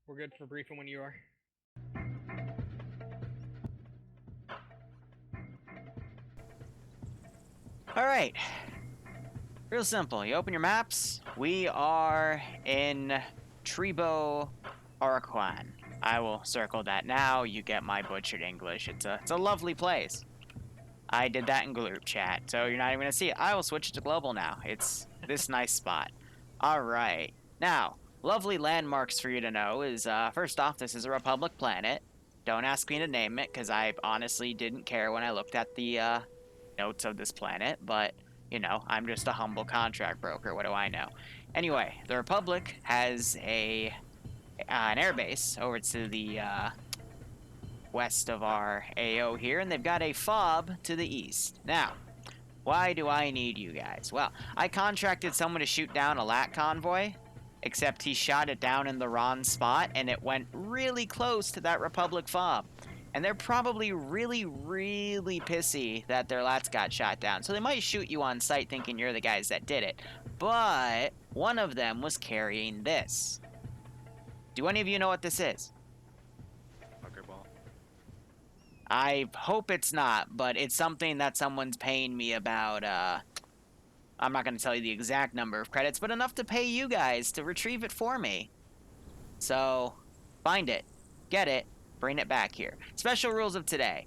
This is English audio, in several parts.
We're good for briefing when you are. Alright. Real simple. You open your maps. We are in Tribo Araquan. I will circle that now. You get my butchered English. It's a lovely place. I did that in group chat, so you're not even going to see it. I will switch it to global now. It's this nice spot. Alright. Now, lovely landmarks for you to know is, first off, this is a Republic planet. Don't ask me to name it, because I honestly didn't care when I looked at the, notes of this planet, but, you know, I'm just a humble contract broker. What do I know? Anyway, the Republic has an airbase over to the, west of our AO here, and they've got a fob to the east. Now, why do I need you guys? Well, I contracted someone to shoot down a LAT convoy, except he shot it down in the wrong spot, and it went really close to that Republic fob. And they're probably really, really pissy that their LATs got shot down. So they might shoot you on sight thinking you're the guys that did it. But one of them was carrying this. Do any of you know what this is? Ball. I hope it's not, but it's something that someone's paying me about, I'm not going to tell you the exact number of credits, but enough to pay you guys to retrieve it for me. So, find it, get it, bring it back here. Special rules of today.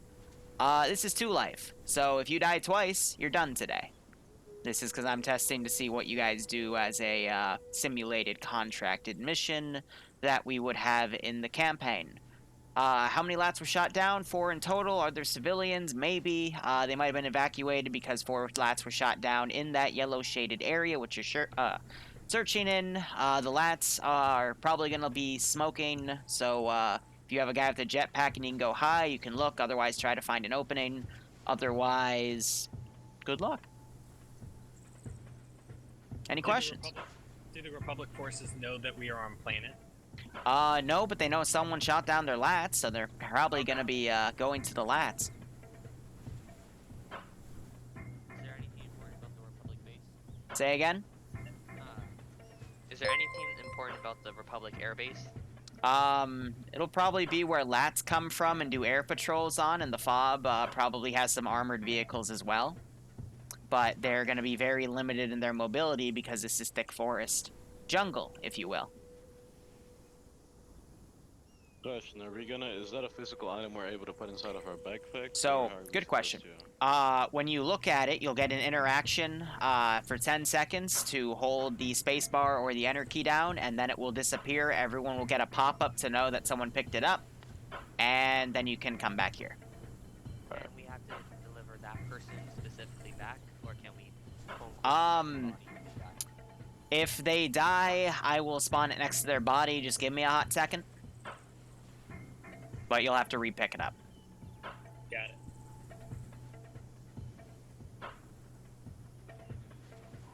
This is 2 life, so if you die twice, you're done today. This is because I'm testing to see what you guys do as a simulated contracted mission that we would have in the campaign. How many LATs were shot down? 4 in total. Are there civilians? Maybe. They might have been evacuated because 4 LATs were shot down in that yellow shaded area, which you're searching in. The LATs are probably going to be smoking, so if you have a guy with a jetpack and you can go high, you can look. Otherwise, try to find an opening. Otherwise, good luck. Any questions? Do the Republic forces know that we are on planet? No, but they know someone shot down their LATs, so they're probably going to be going to the LATs. Is there anything important about the Republic base? Say again? Is there anything important about the Republic airbase? It'll probably be where LATs come from and do air patrols on, and the FOB probably has some armored vehicles as well. But they're going to be very limited in their mobility because this is thick forest. Jungle, if you will. Question, is that a physical item we're able to put inside of our backpack? So, good question. When you look at it, you'll get an interaction for 10 seconds to hold the spacebar or the enter key down, and then it will disappear. Everyone will get a pop-up to know that someone picked it up, and then you can come back here. And we have to deliver that person specifically back, or can we? If they die, I will spawn it next to their body. Just give me a hot second. But you'll have to re-pick it up. Got it.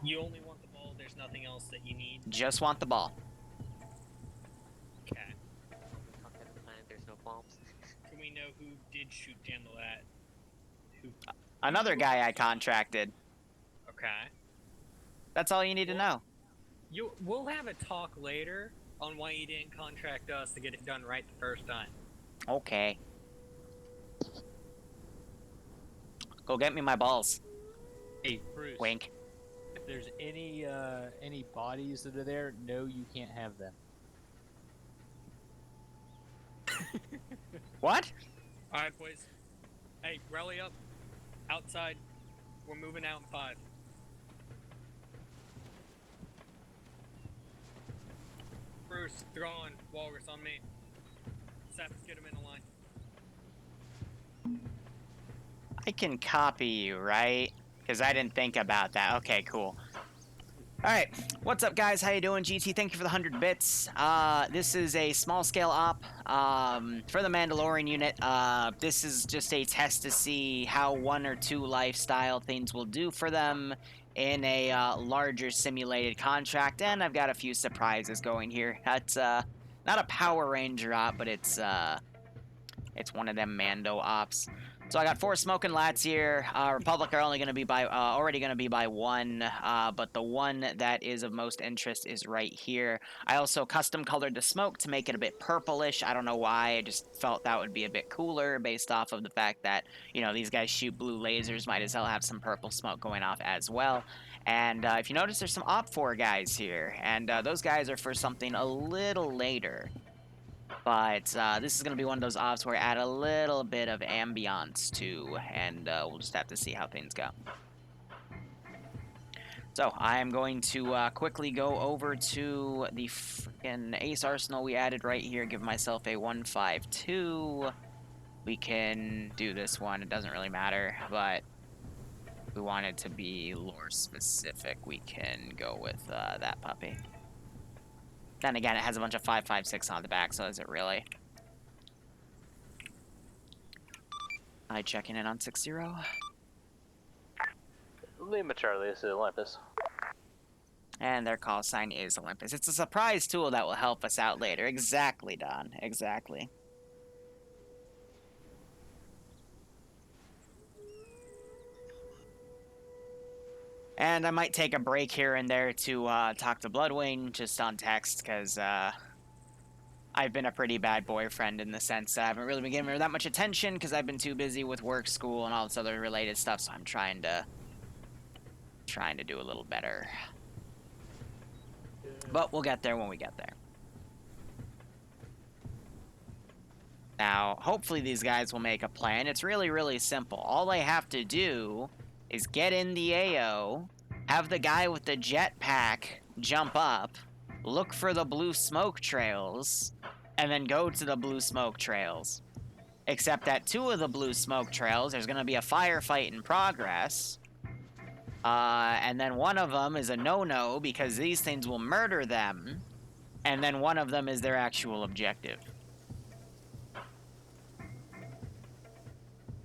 You only want the ball, there's nothing else that you need? Just want the ball. Okay. There's no bombs. Can we know who did shoot down the LAT? Who? Another guy I contracted. Okay. That's all you need to know. We'll have a talk later on why you didn't contract us to get it done right the first time. Okay. Go get me my balls. Hey, Bruce. Wink. If there's any bodies that are there, no, you can't have them. What? Alright, boys. Hey, rally up. Outside. We're moving out in 5. Bruce, Thrawn, Walrus on me. Seth, get him in a line. I can copy you, right? Because I didn't think about that. Okay, cool. Alright, what's up guys? How you doing? GT, thank you for the 100 bits. This is a small-scale op for the Mandalorian unit. This is just a test to see how 1 or 2 lifestyle things will do for them in a larger simulated contract, and I've got a few surprises going here. That's not a Power Ranger op, but it's one of them Mando ops. So I got 4 smoking lats here. Republic are only going to be by already going to be by 1, but the one that is of most interest is right here. I also custom colored the smoke to make it a bit purplish. I don't know why. I just felt that would be a bit cooler based off of the fact that, you know, these guys shoot blue lasers. Might as well have some purple smoke going off as well. And if you notice, there's some Op4 guys here, and those guys are for something a little later. But this is going to be one of those ops where I add a little bit of ambiance to, and we'll just have to see how things go. So I am going to quickly go over to the freaking Ace Arsenal we added right here, give myself a 152. We can do this one, it doesn't really matter, but if we want it to be lore specific, we can go with that puppy. Then again, it has a bunch of 5.56 on the back, so is it really? I checking in on 6-0. Lima Charlie, this is Olympus. And their call sign is Olympus. It's a surprise tool that will help us out later. Exactly, Don. Exactly. And I might take a break here and there to talk to Bloodwing just on text, because I've been a pretty bad boyfriend in the sense that I haven't really been giving her that much attention because I've been too busy with work, school, and all this other related stuff, so I'm trying to do a little better. But we'll get there when we get there. Now, hopefully these guys will make a plan. It's really, really simple. All they have to do is get in the AO, have the guy with the jetpack jump up, look for the blue smoke trails, and then go to the blue smoke trails. Except at 2 of the blue smoke trails, there's going to be a firefight in progress. And then one of them is a no-no because these things will murder them. And then one of them is their actual objective.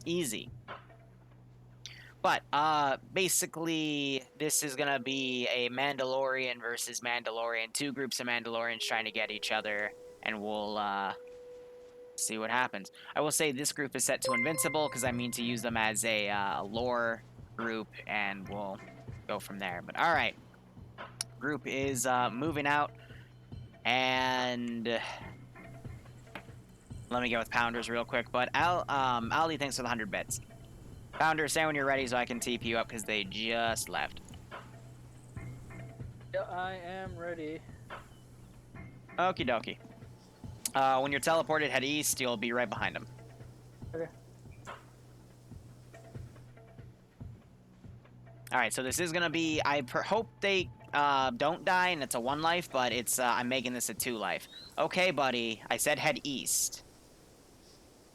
Easy. But, basically, this is gonna be a Mandalorian versus Mandalorian. 2 groups of Mandalorians trying to get each other, and we'll, see what happens. I will say this group is set to Invincible, because I mean to use them as a, lore group, and we'll go from there. But, alright. Group is, moving out, and let me go with Pounders real quick, but Aldi, thanks for the 100 bits. Pounder, say when you're ready so I can TP you up because they just left. Yeah, I am ready. Okie dokie. When you're teleported, head east. You'll be right behind them. Okay. Alright, so this is going to be... I hope they don't die and it's a 1 life, but it's I'm making this a 2 life. Okay, buddy. I said head east.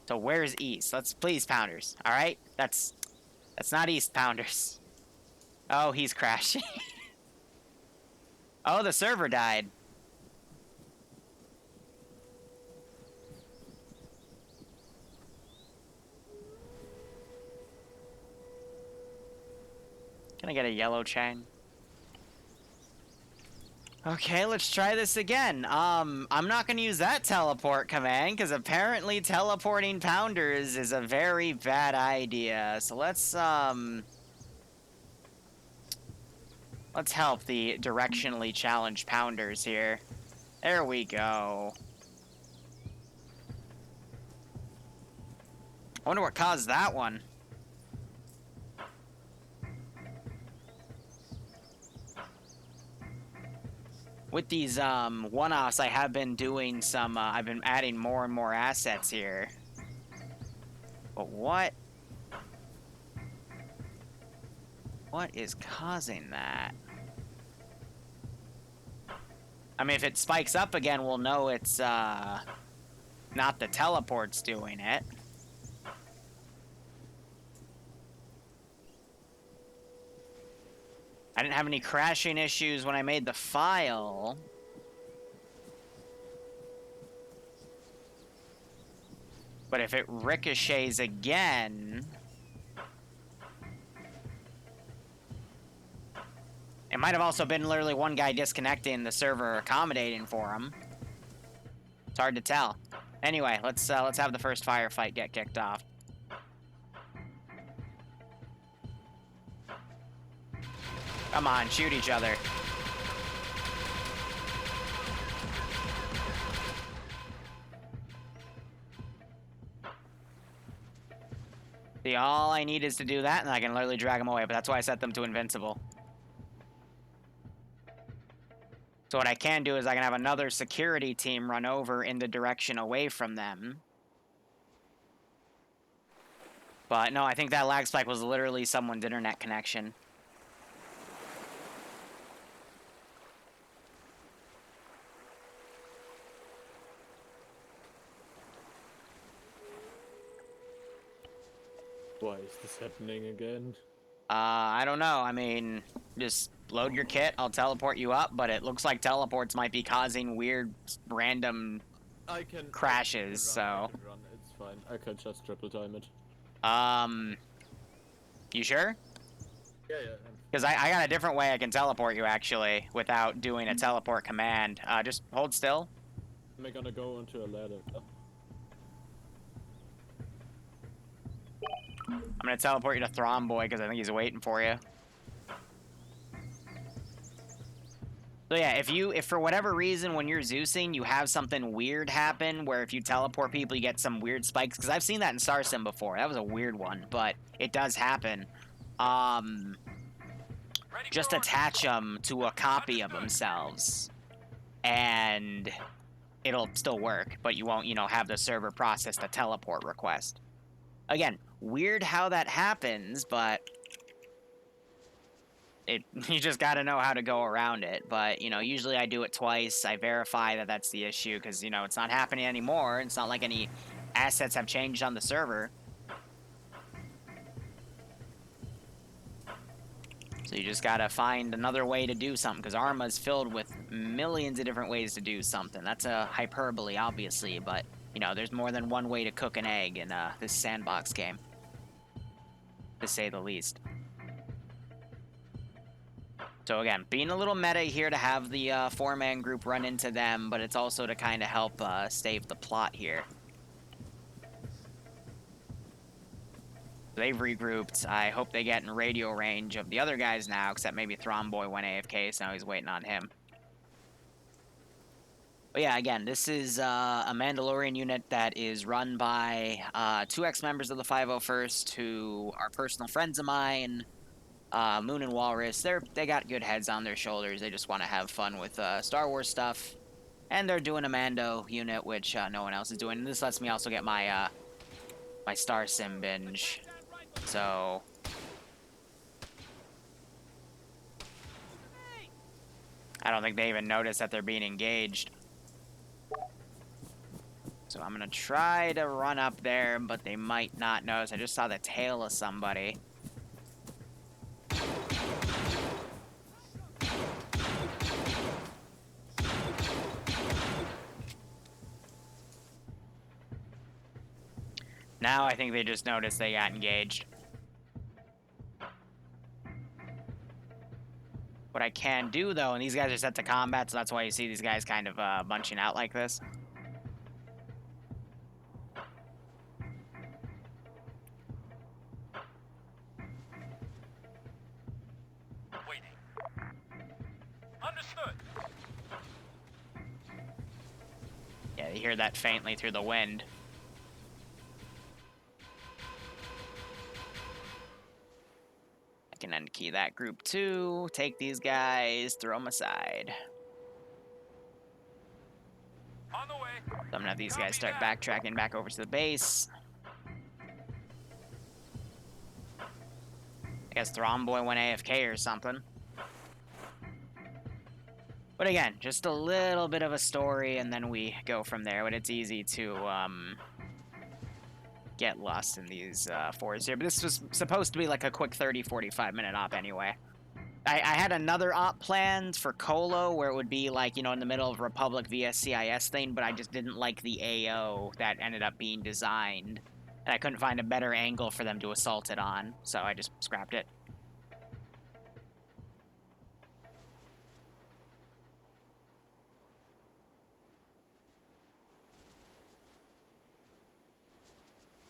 So where's east? Let's please, Pounders. All right, that's not east, Pounders. Oh, he's crashing. Oh, the server died. Can I get a yellow chain? Okay, let's try this again. I'm not gonna use that teleport command, because apparently teleporting Pounders is a very bad idea. So let's help the directionally challenged Pounders here. There we go. I wonder what caused that one. With these one-offs, I have been doing some, I've been adding more and more assets here. But what is causing that? I mean, if it spikes up again, we'll know it's not the teleports doing it. I didn't have any crashing issues when I made the file. But if it ricochets again... It might have also been literally one guy disconnecting the server accommodating for him. It's hard to tell. Anyway, let's have the first firefight get kicked off. Come on, shoot each other. See, all I need is to do that, and I can literally drag them away, but that's why I set them to invincible. So what I can do is I can have another security team run over in the direction away from them. But no, I think that lag spike was literally someone's internet connection. Why is this happening again? I don't know. I mean, just load your kit. I'll teleport you up, but it looks like teleports might be causing weird, random I can crashes, I so... can run. It's fine. I can just triple time it. You sure? Yeah. Because I got a different way I can teleport you, actually, without doing a teleport command. Just hold still. Am I gonna go onto a ladder? I'm gonna teleport you to Thromboy, because I think he's waiting for you. So yeah, if for whatever reason when you're Zeusing, you have something weird happen, where if you teleport people, you get some weird spikes, because I've seen that in Star Sim before. That was a weird one, but it does happen. Just attach them to a copy of themselves, and it'll still work, but you won't, have the server process the teleport request. Again, weird how that happens, but you just got to know how to go around it. But, usually I do it twice. I verify that that's the issue because, it's not happening anymore. It's not like any assets have changed on the server. So you just got to find another way to do something because Arma's filled with millions of different ways to do something. That's a hyperbole, obviously, but, there's more than one way to cook an egg in this sandbox game, to say the least. So again, being a little meta here to have the four-man group run into them, but it's also to kind of help save the plot here. They've regrouped. I hope they get in radio range of the other guys now, except maybe Thromboy went AFK, so now he's waiting on him. But yeah, again, this is a Mandalorian unit that is run by 2 ex-members of the 501st who are personal friends of mine. Moon and Walrus, they got good heads on their shoulders. They just want to have fun with Star Wars stuff. And they're doing a Mando unit, which no one else is doing. And this lets me also get my my Star Sim binge. So I don't think they even notice that they're being engaged. So I'm gonna try to run up there, but they might not notice. I just saw the tail of somebody. Now I think they just noticed they got engaged. What I can do, though, and these guys are set to combat, so that's why you see these guys kind of bunching out like this. Waiting. Understood. Yeah, you hear that faintly through the wind. I can end key that group too, take these guys, throw them aside. On the way. So I'm gonna have these guys start backtracking back over to the base. I guess Thromboy went AFK or something. But again, just a little bit of a story, and then we go from there. But it's easy to get lost in these forests here. But this was supposed to be like a quick 30-45 minute op anyway. I had another op planned for Colo where it would be like, in the middle of Republic vs CIS thing, but I just didn't like the AO that ended up being designed. And I couldn't find a better angle for them to assault it on, so I just scrapped it.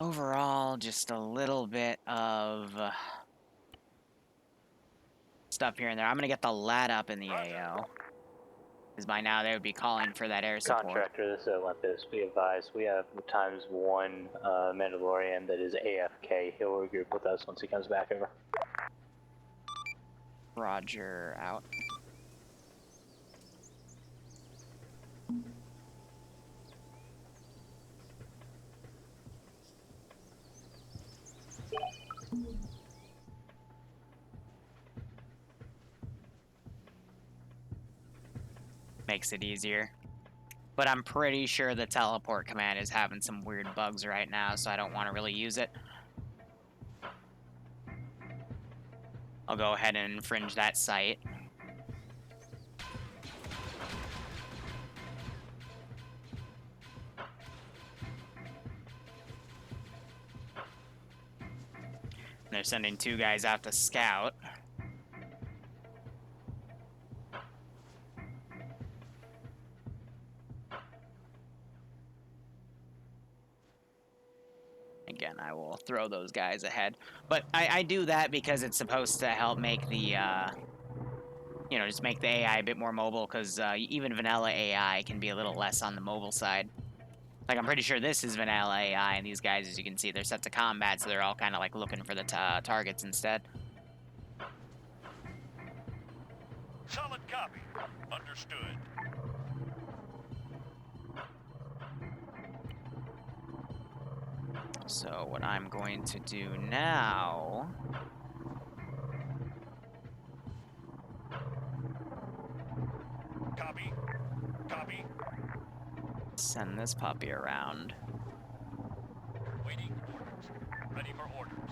Overall, just a little bit of stuff here and there. I'm gonna get the lad up in the AO. Because by now they would be calling for that air support. Contractor, this is Olympus. We advise we have ×1 Mandalorian that is AFK. He'll regroup with us once he comes back over. Roger, out. Makes it easier. But I'm pretty sure the teleport command is having some weird bugs right now, so I don't want to really use it. I'll go ahead and infringe that site. They're sending 2 guys out to scout. Again, I will throw those guys ahead. But I do that because it's supposed to help make the, you know, just make the AI a bit more mobile, because even vanilla AI can be a little less on the mobile side. Like, I'm pretty sure this is vanilla AI, and these guys, as you can see, they're set to combat, so they're all kind of like looking for the targets instead. Solid copy. Understood. So what I'm going to do now... Copy. Copy. Send this puppy around. Waiting orders. Ready for orders.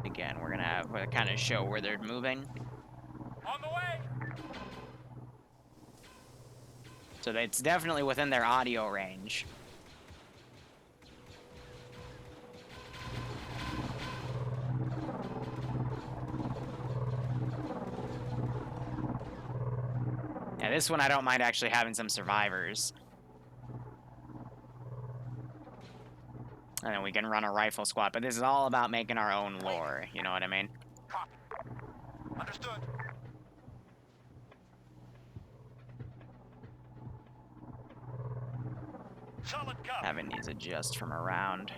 Again, we're gonna kind of show where they're moving. On the way. So it's definitely within their audio range. Yeah, this one I don't mind actually having some survivors. And then we can run a rifle squad, but this is all about making our own lore, you know what I mean? Copy. Understood. Solid copy. Having these adjust from around.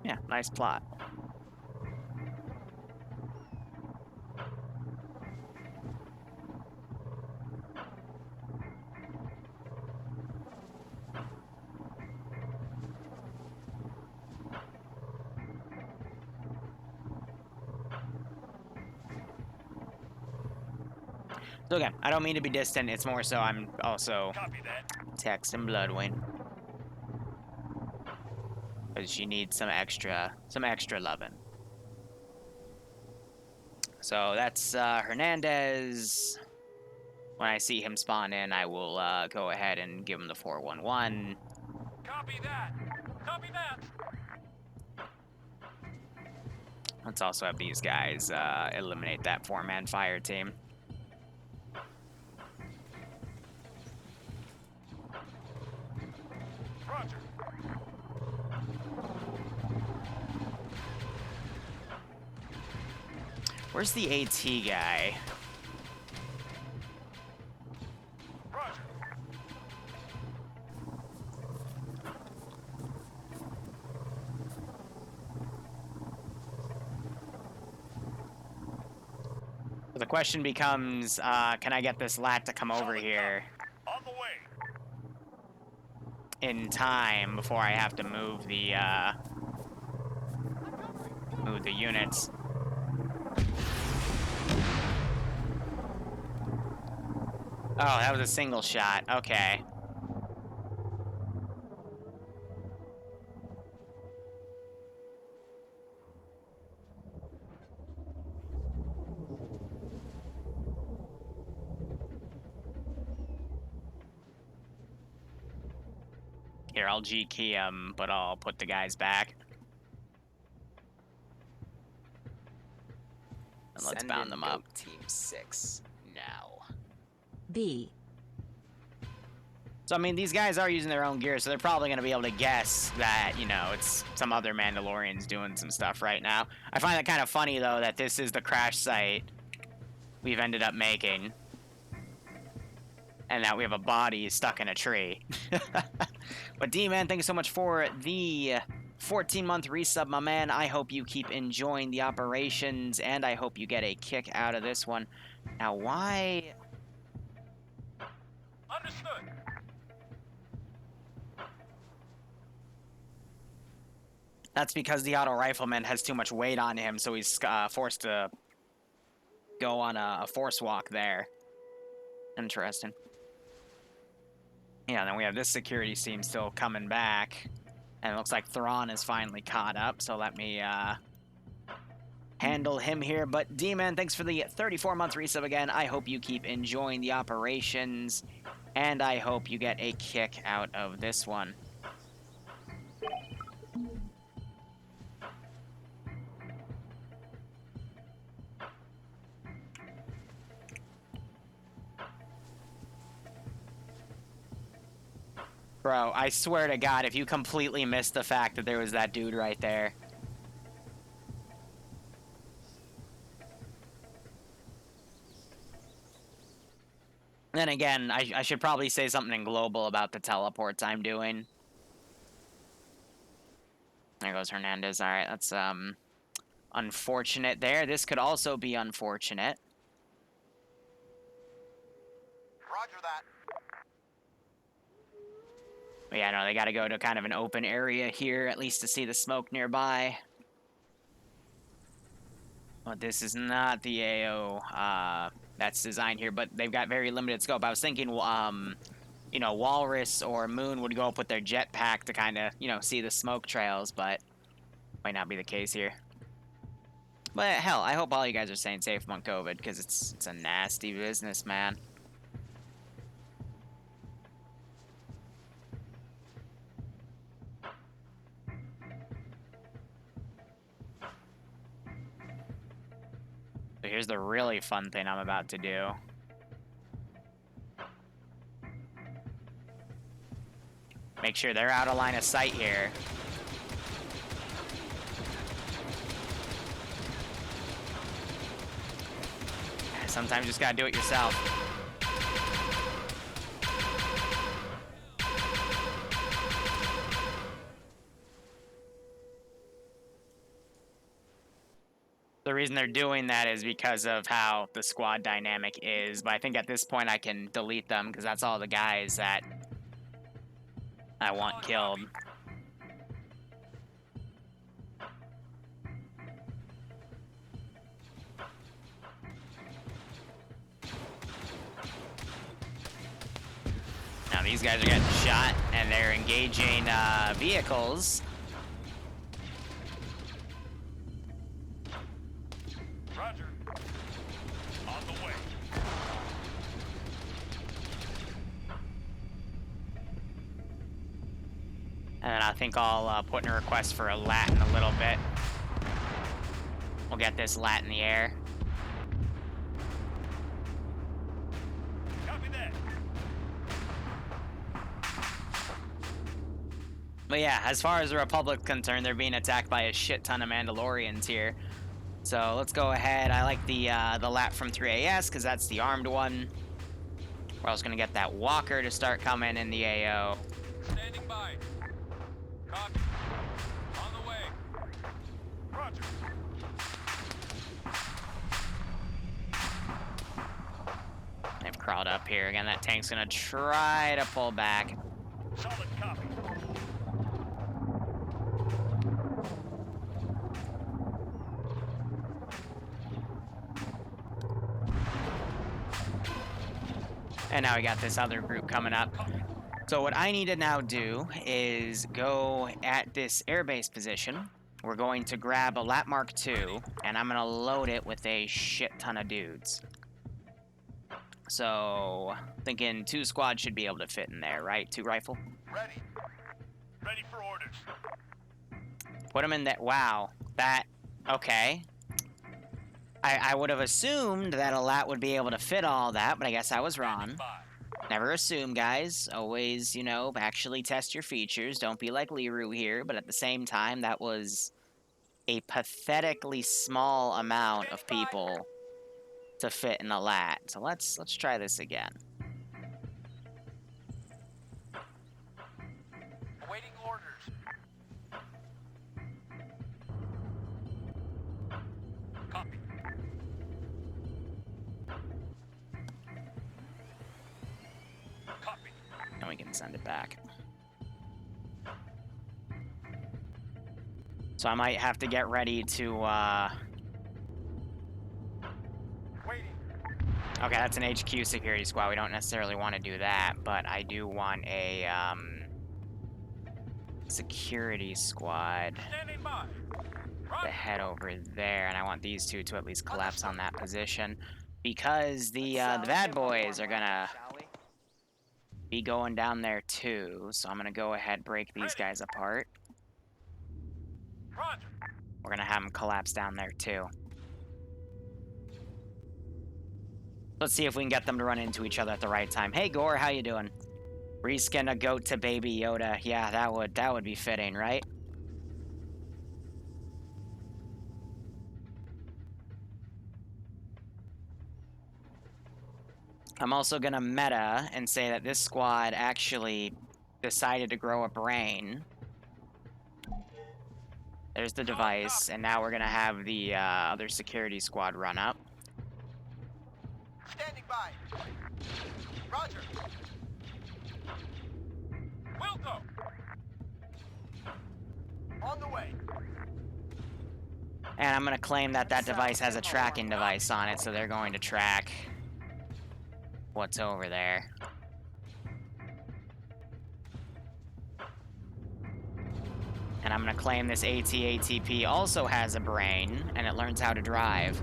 Yeah, nice plot. So again, I don't mean to be distant, it's more so I'm also Copy that. texting Bloodwing. Because she needs some extra loving. So that's Hernandez. When I see him spawn in, I will go ahead and give him the 411. Copy that. Copy that. Let's also have these guys eliminate that 4-man fire team. Roger. Where's the AT guy? Roger. So the question becomes, can I get this lat to come over here On the way. in time before I have to move the units? Oh, that was a single shot. Okay. Here, I'll G key him, but I'll put the guys back. And let's Send bound in them up. Goat Team 6 now. B. So, I mean, these guys are using their own gear, so they're probably going to be able to guess that, you know, it's some other Mandalorians doing some stuff right now. I find it kind of funny, though, that this is the crash site we've ended up making. And that we have a body stuck in a tree. But D-Man, thanks so much for the 14-month resub, my man. I hope you keep enjoying the operations, and I hope you get a kick out of this one. Now, why... Understood. That's because the auto rifleman has too much weight on him, so he's forced to go on a force walk there. Interesting. Yeah, then we have this security team still coming back. And it looks like Thrawn is finally caught up, so let me handle him here. But D-Man, thanks for the 34-month resub again. I hope you keep enjoying the operations, and I hope you get a kick out of this one. Bro, I swear to God, if you completely missed the fact that there was that dude right there. Then again, I should probably say something global about the teleports I'm doing. There goes Hernandez. All right, that's unfortunate there. This could also be unfortunate. Roger that. But yeah, no, they got to go to kind of an open area here, at least to see the smoke nearby. But this is not the AO that's designed here, but they've got very limited scope. I was thinking, you know, Walrus or Moon would go up with their jetpack to kind of, you know, see the smoke trails, but might not be the case here. But hell, I hope all you guys are staying safe among COVID, because it's a nasty business, man. So here's the really fun thing I'm about to do. Make sure they're out of line of sight here. Sometimes you just gotta do it yourself. The reason they're doing that is because of how the squad dynamic is, but I think at this point I can delete them because that's all the guys that I want killed. Now these guys are getting shot and they're engaging vehicles. Roger. On the way. And then I think I'll put in a request for a lat in a little bit. We'll get this lat in the air. Copy that. But yeah, as far as the Republic's concerned, they're being attacked by a shit ton of Mandalorians here. So let's go ahead. I like the lat from 3AS because that's the armed one. We're also gonna get that walker to start coming in the AO. Standing by. Copy. On the way. Roger. They've crawled up here again. That tank's gonna try to pull back. Solid copy. And now we got this other group coming up. So what I need to now do is go at this airbase position. We're going to grab a Lat Mark II, and I'm going to load it with a shit ton of dudes. So, thinking 2 squads should be able to fit in there, right? 2 rifle? Ready. Ready for orders. Put them in that. Wow. That. Okay. I would have assumed that a Lat would be able to fit all that, but I guess I was wrong. By. Never assume, guys. Always, you know, actually test your features. Don't be like Liru here, but at the same time, that was a pathetically small amount of people to fit in a lat. So let's try this again. Awaiting orders. Copy. Copy. And we can send it back. So I might have to get ready to, Waiting. Okay, that's an HQ security squad. We don't necessarily want to do that, but I do want a, security squad Standing by. to Roger. head over there, and I want these two to at least collapse on that position. Because the bad boys are gonna be going down there too, so I'm gonna go ahead break these guys apart. Roger. We're gonna have them collapse down there too. Let's see if we can get them to run into each other at the right time. Hey Gore, how you doing? Reskin a goat to Baby Yoda. Yeah, that would be fitting, right? I'm also gonna meta and say that this squad actually decided to grow a brain. There's the device, and now we're gonna have the other security squad run up. Standing by. Roger. Will go. On the way. And I'm gonna claim that that device has a tracking device on it, so they're going to track what's over there. And I'm gonna claim this AT-ATP also has a brain, and it learns how to drive.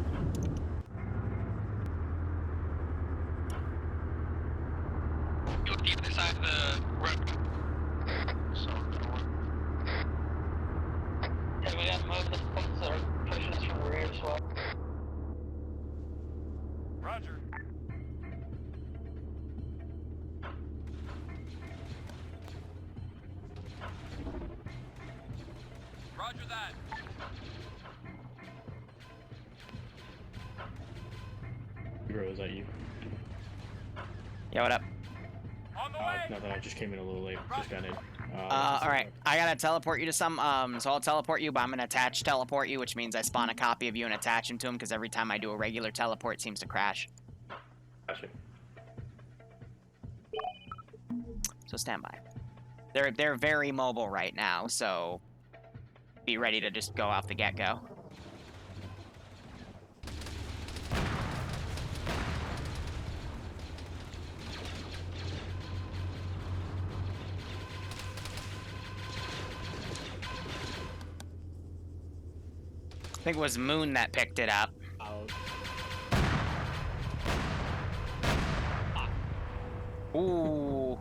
You'll keep this side of the road. So, yeah, we gotta move the folks that are pushing us from the rear as well. Roger. Roger that. Bro, is that you? Yeah, what up? On the way. Nothing, I just came in a little late. Just got in. Alright, I gotta teleport you to some, so I'll teleport you, but I'm gonna attach teleport you, which means I spawn a copy of you and attach him to him, because every time I do a regular teleport, it seems to crash. Gotcha. So stand by. They're very mobile right now, so be ready to just go off the get-go. I think it was Moon that picked it up. Ooh.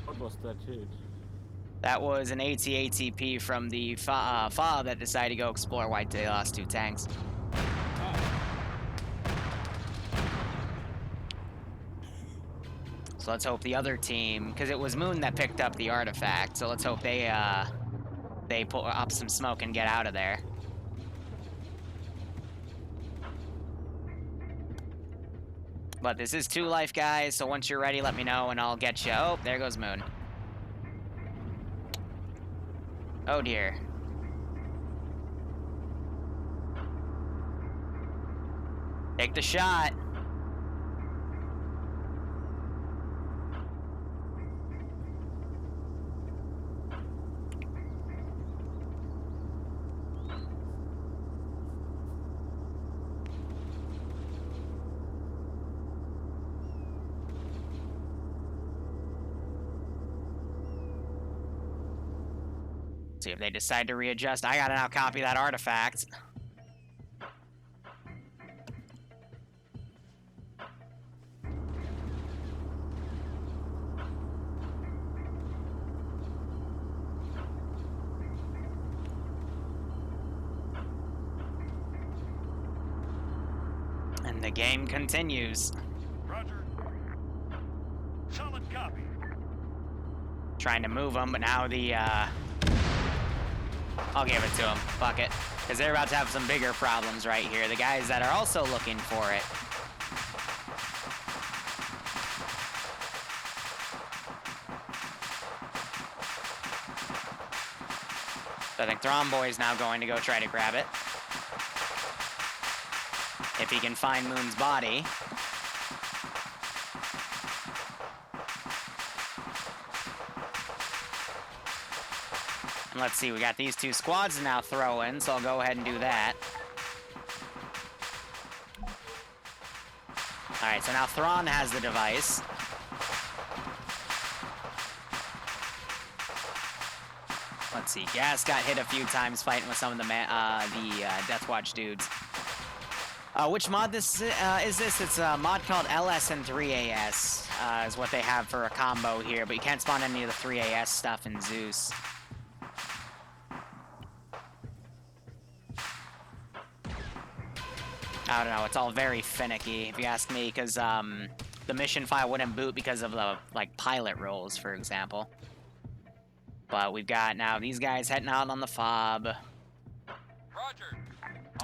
What was that hit? That was an AT-ATP from the FOB that decided to go explore why they lost 2 tanks. So let's hope the other team, because it was Moon that picked up the artifact, so let's hope they pull up some smoke and get out of there. But this is 2 life, guys, so once you're ready, let me know and I'll get you. Oh, there goes Moon. Oh dear. Take the shot. See if they decide to readjust. I gotta now copy that artifact. The game continues. Roger. Solid copy. Trying to move them, but now the, I'll give it to them. Fuck it. Because they're about to have some bigger problems right here. The guys that are also looking for it. So I think Thromboy's now going to go try to grab it. If he can find Moon's body. And let's see, we got these two squads to now throw in, so I'll go ahead and do that. Alright, so now Thrawn has the device. Let's see, Gas got hit a few times fighting with some of the Deathwatch dudes. Which mod this is this? It's a mod called LS and 3AS, is what they have for a combo here, but you can't spawn any of the 3AS stuff in Zeus. I don't know, it's all very finicky, if you ask me, because the mission file wouldn't boot because of the, like, pilot roles, for example. But we've got now these guys heading out on the fob. Roger.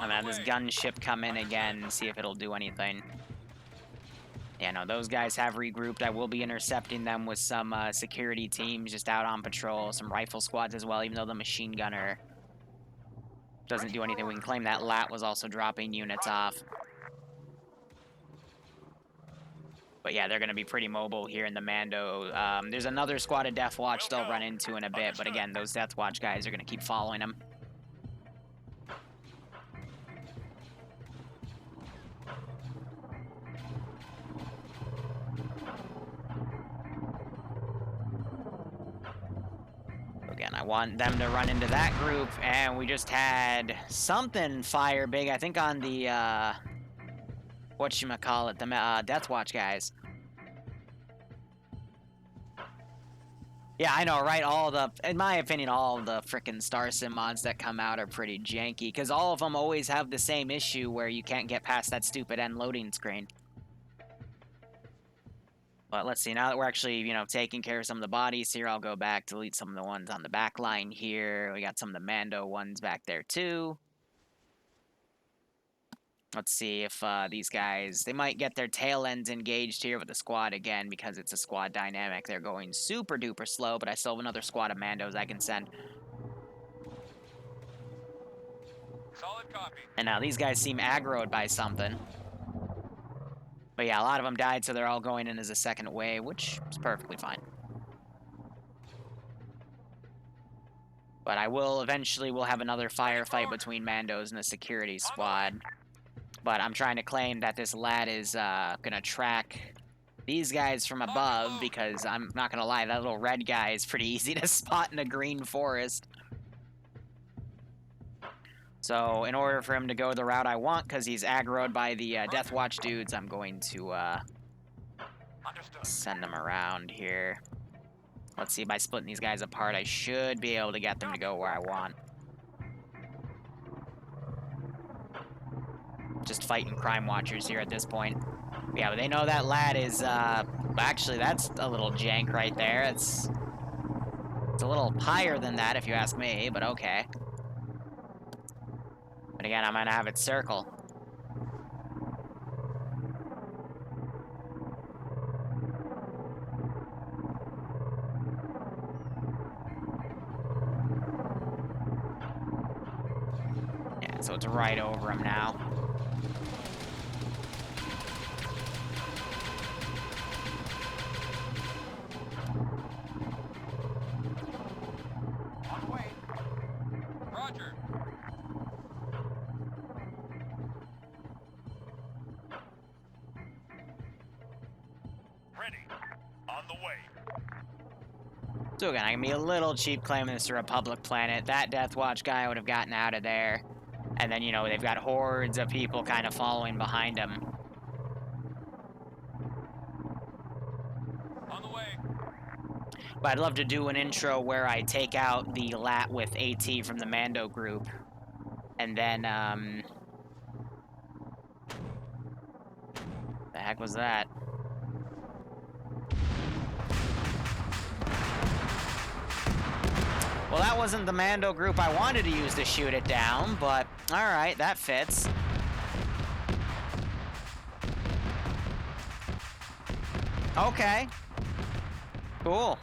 And then this gunship come in again, see if it'll do anything. Yeah, no, those guys have regrouped. I will be intercepting them with some security teams just out on patrol, some rifle squads as well, even though the machine gunner doesn't do anything. We can claim that LAT was also dropping units off. But yeah, they're going to be pretty mobile here in the Mando. There's another squad of Deathwatch they'll run into in a bit, but again, those Deathwatch guys are going to keep following them. Again, I want them to run into that group, and we just had something fire big, I think on the, whatchamacallit, the Deathwatch guys. Yeah, I know, right? In my opinion, all the frickin' Star Sim mods that come out are pretty janky, because all of them always have the same issue where you can't get past that stupid end loading screen. But let's see, now that we're actually, you know, taking care of some of the bodies here, I'll go back, delete some of the ones on the back line here. We got some of the Mando ones back there, too. Let's see if these guys, they might get their tail ends engaged here with the squad again, because it's a squad dynamic. They're going super duper slow, but I still have another squad of Mandos I can send. Solid copy. And now these guys seem aggroed by something. But yeah, a lot of them died, so they're all going in as a second wave, which is perfectly fine. But I will, eventually, we'll have another firefight between Mandos and the security squad. But I'm trying to claim that this lad is gonna track these guys from above, because I'm not gonna lie, that little red guy is pretty easy to spot in a green forest. So in order for him to go the route I want, because he's aggroed by the Deathwatch dudes, I'm going to send them around here. Let's see, by splitting these guys apart, I should be able to get them to go where I want. Just fighting crime watchers here at this point. Yeah, but they know that lad is, actually, that's a little jank right there. It's a little higher than that, if you ask me, but okay. But again, I'm gonna have it circle. Yeah, so it's right over him now. On the way. Roger. Ready. On the way. So again, I can be a little cheap claiming this is a Republic planet. That Deathwatch guy would have gotten out of there. And then, you know, they've got hordes of people kind of following behind them. On the way. But I'd love to do an intro where I take out the LAT with AT from the Mando group. And then, heck was that? Well, that wasn't the Mando group I wanted to use to shoot it down, but alright, that fits. Okay. Cool.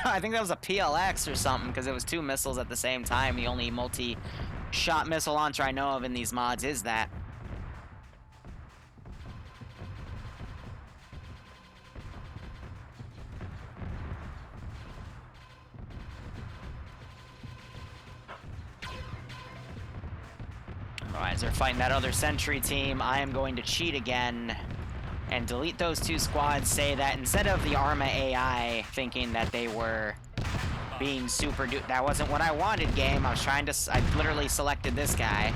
I think that was a PLX or something, because it was 2 missiles at the same time. The only multi-shot missile launcher I know of in these mods is that. Alright, as they're fighting that other sentry team, I am going to cheat again and delete those 2 squads, say that instead of the Arma AI thinking that they were being super that wasn't what I wanted, game. I was trying to, I literally selected this guy.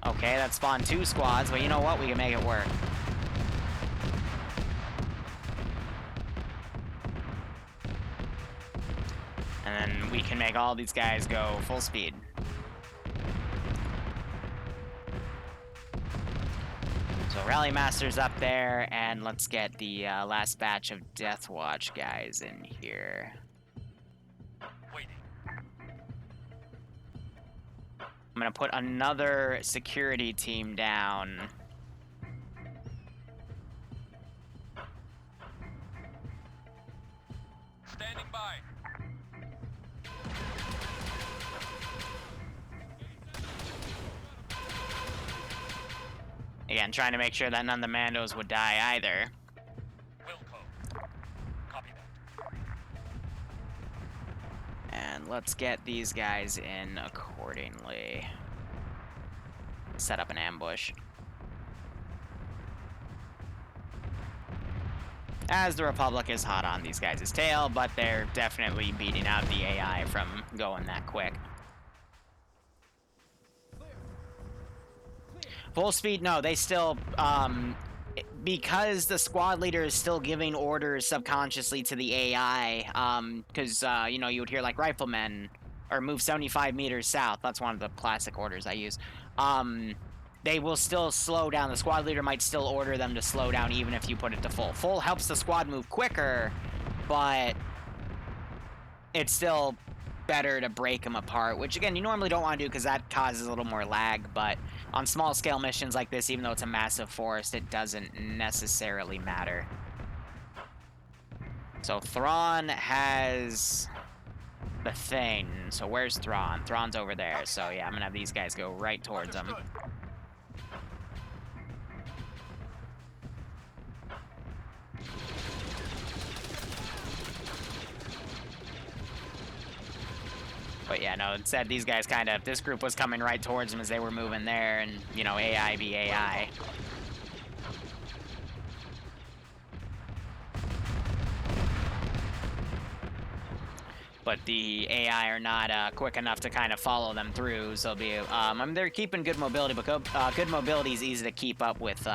Okay, that spawned 2 squads, but you know what? We can make it work. And then we can make all these guys go full speed. So Rally Master's up there, and let's get the last batch of Death Watch guys in here. Waiting. I'm gonna put another security team down. Standing by. Again, trying to make sure that none of the Mandos would die either. Wilco. Copy that. And let's get these guys in accordingly. Set up an ambush. As the Republic is hot on these guys' tail, but they're definitely beating out the AI from going that quick. Full speed, no, they still, because the squad leader is still giving orders subconsciously to the AI, because, you know, you would hear, like, riflemen, or move 75 meters south, that's one of the classic orders I use, they will still slow down. The squad leader might still order them to slow down even if you put it to full. Full helps the squad move quicker, but it's still better to break them apart, which again, you normally don't want to do because that causes a little more lag, but on small scale missions like this, even though it's a massive forest, it doesn't necessarily matter. So Thrawn has the thing. So where's Thrawn? Thrawn's over there. So yeah, I'm gonna have these guys go right towards him. But yeah, no, instead these guys kind of, this group was coming right towards them as they were moving there, and, you know, AI be AI. But the AI are not quick enough to kind of follow them through, so be, I mean, they're keeping good mobility, but good mobility is easy to keep up with,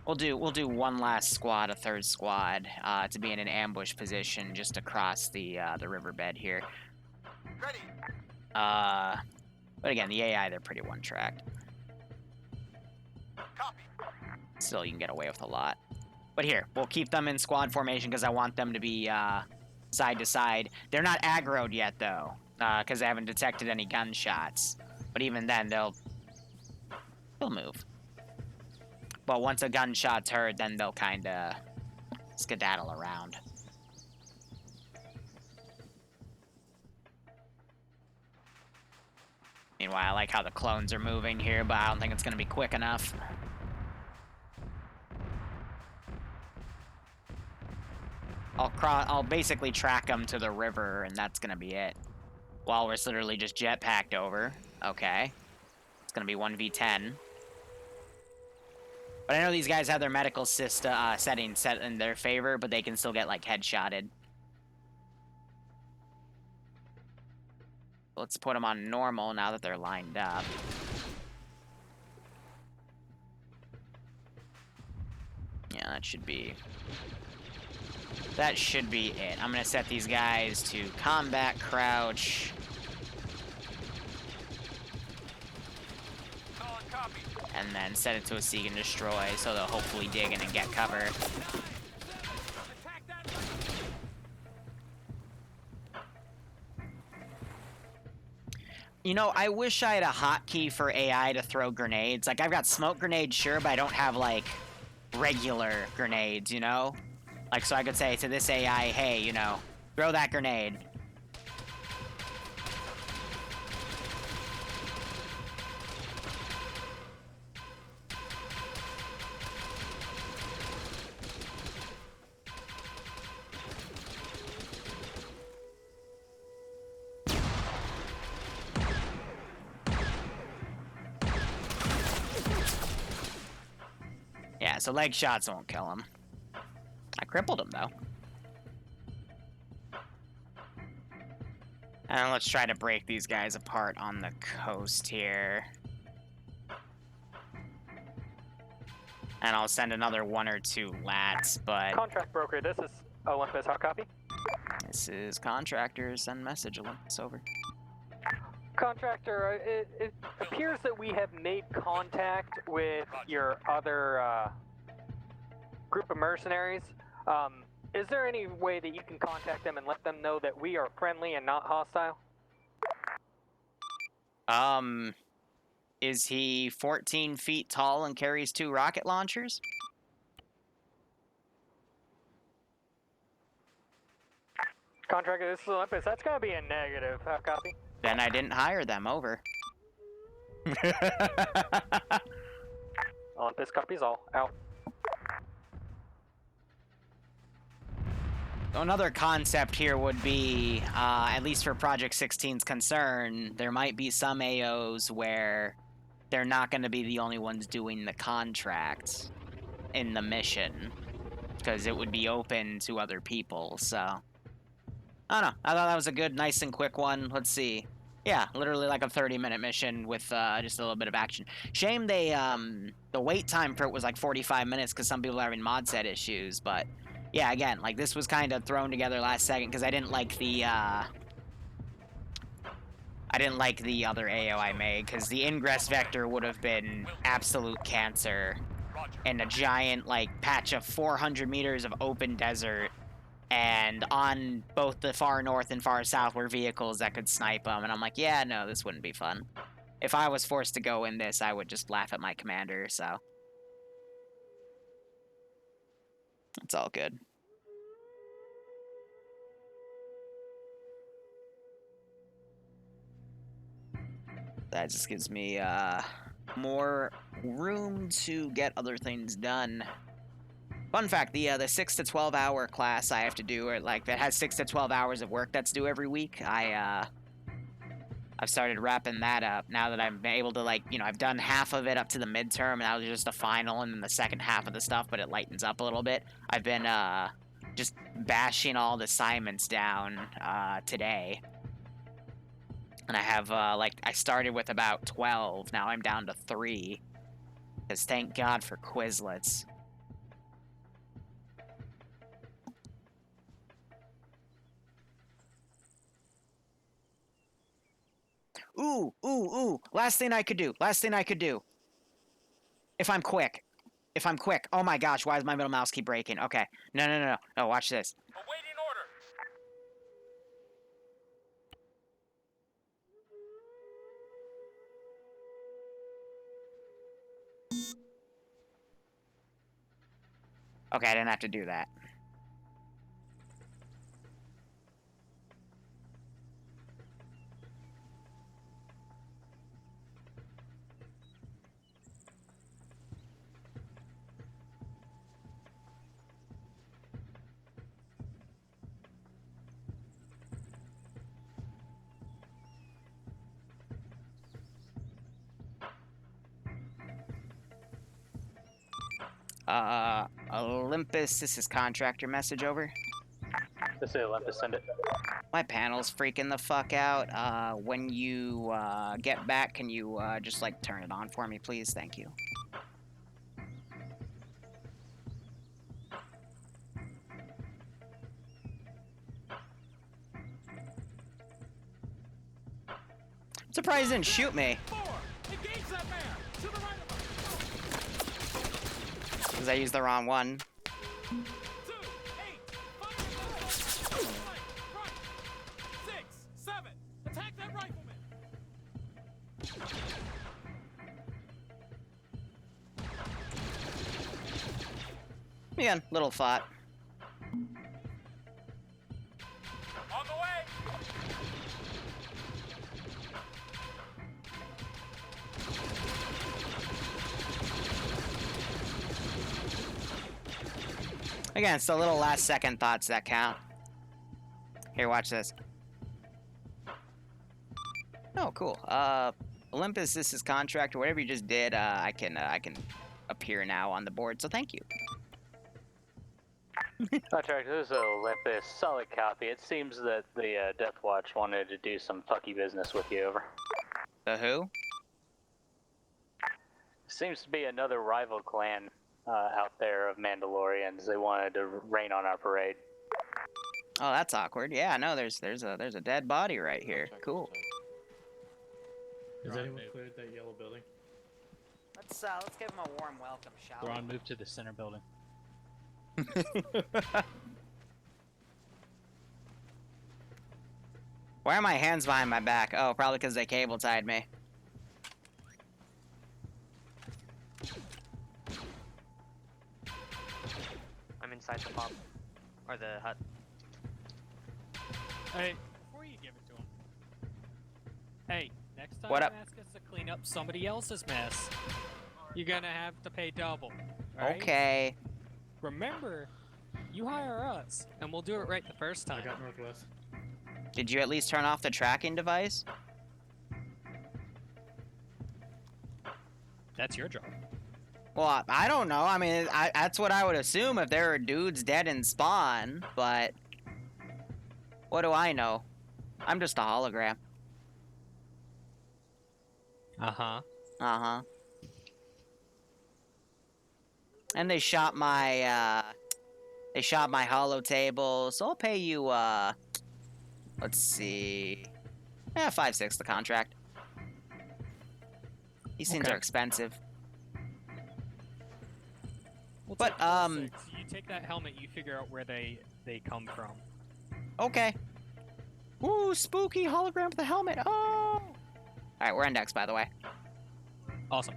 We'll do one last squad, a third squad, to be in an ambush position just across the riverbed here. Ready. But again, the AI, they're pretty one-tracked. Copy. Still, you can get away with a lot. But here, we'll keep them in squad formation because I want them to be side to side. They're not aggroed yet, though, because they haven't detected any gunshots. But even then, they'll move. But once a gunshot's heard, then they'll kind of skedaddle around. Meanwhile, I like how the clones are moving here, but I don't think it's going to be quick enough. I'll basically track them to the river, and that's going to be it. While we're literally just jetpacked over. Okay. It's going to be 1v10. But I know these guys have their medical settings set in their favor, but they can still get, like, headshotted. Let's put them on normal now that they're lined up. Yeah, that should be it. I'm going to set these guys to combat crouch. and then set it to a seek and destroy, so they'll hopefully dig in and get cover. Attack that one. You know, I wish I had a hotkey for AI to throw grenades. Like, I've got smoke grenades, sure, but I don't have, like, regular grenades, you know? Like, so I could say to this AI, hey, you know, throw that grenade. Yeah, so leg shots won't kill him. I crippled him, though. And let's try to break these guys apart on the coast here. And I'll send another 1 or 2 lats, but... Contract broker, this is Olympus, how copy? This is contractor, send message, Olympus, over. Contractor, it appears that we have made contact with your other group of mercenaries. Is there any way that you can contact them and let them know that we are friendly and not hostile? Is he 14 feet tall and carries 2 rocket launchers? Contractor, this is Olympus. That's gonna be a negative. How copy? Then I didn't hire them, over. Olympus copies all. Out. Another concept here would be, at least for Project 16's concern, there might be some AOs where they're not going to be the only ones doing the contract in the mission, because it would be open to other people, so... I don't know. I thought that was a good, nice and quick one. Let's see. Yeah, literally like a 30-minute mission with just a little bit of action. Shame they, the wait time for it was like 45 minutes because some people are having mod set issues, but... Yeah, again, like, this was kind of thrown together last second because I didn't like the, I didn't like the other AO I made, because the ingress vector would have been absolute cancer in a giant, like, patch of 400 meters of open desert, and on both the far north and far south were vehicles that could snipe them, and I'm like, yeah, no, this wouldn't be fun. If I was forced to go in this, I would just laugh at my commander, so... It's all good. That just gives me more room to get other things done. Fun fact, the 6 to 12 hour class I have to do, or like that has 6 to 12 hours of work that's due every week, I've started wrapping that up now that I'm able to, like, you know, I've done half of it up to the midterm, and that was just the final, and then the second half of the stuff, but it lightens up a little bit. I've been, just bashing all the assignments down, today. And I have, like, I started with about 12, now I'm down to 3. Because thank God for Quizlets. Ooh. Last thing I could do. If I'm quick. Oh my gosh, why does my middle mouse keep breaking? Okay. No. Oh, watch this. Awaiting orders. Okay, I didn't have to do that. Olympus, this is contractor message, over. This is Olympus, send it. My panel's freaking the fuck out. When you, get back, can you, just, like, turn it on for me, please? Thank you. Surprised he didn't shoot me. Engage that man. To the right of us. Because I used the wrong one. 2, 8, fire right, 6, 7, attack that rifleman. Again, little thought. On the way. Again, it's the little last second thoughts that count. Here, watch this. Oh, cool. Olympus, this is contract or whatever you just did. I can appear now on the board. So thank you. Contract, this is Olympus. Solid copy. It seems that the Death Watch wanted to do some fucky business with you, over. The who? Seems to be another rival clan out there of Mandalorians. They wanted to rain on our parade. Oh, that's awkward. Yeah, no, there's a dead body right here. Cool. Has anyone cleared that yellow building? Let's give him a warm welcome, shall We're on move to the center building. Why are my hands behind my back? Oh, probably because they cable tied me. I'm inside the pub. Or the hut. Hey, before you give it to him. Hey, next time What up? you ask us to clean up somebody else's mess, you're gonna have to pay double. Right? Okay. Remember, you hire us, and we'll do it right the first I time. got northwest. Did you at least turn off the tracking device? That's your job. Well, I don't know. I mean, that's what I would assume if there were dudes dead in spawn, but what do I know? I'm just a hologram. Uh-huh. Uh-huh. And they shot my holo table, so I'll pay you, let's see. Yeah, 5-6 the contract. These things Okay. are expensive. We'll But, take 4-6. You take that helmet, you figure out where they come from. Okay. Ooh, spooky hologram with the helmet. Oh! Alright, we're indexed, by the way. Awesome.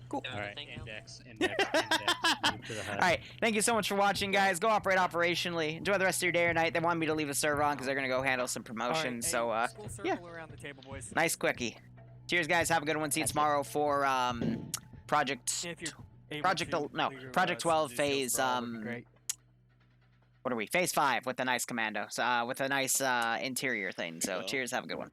Cool. Alright, Anything else? index. Move to the head. Alright, thank you so much for watching, guys. Go operate operationally. Enjoy the rest of your day or night. They want me to leave the server on because they're going to go handle some promotions, so, School circle around the table, boys. nice quickie. Cheers, guys. Have a good one. See you tomorrow for, Project... If you're able Project to el- no, clear, Project 12 some details phase, for all, would be great. What are we? Phase 5 with the nice commando. So, with a nice, interior thing. So, cheers. Have a good one.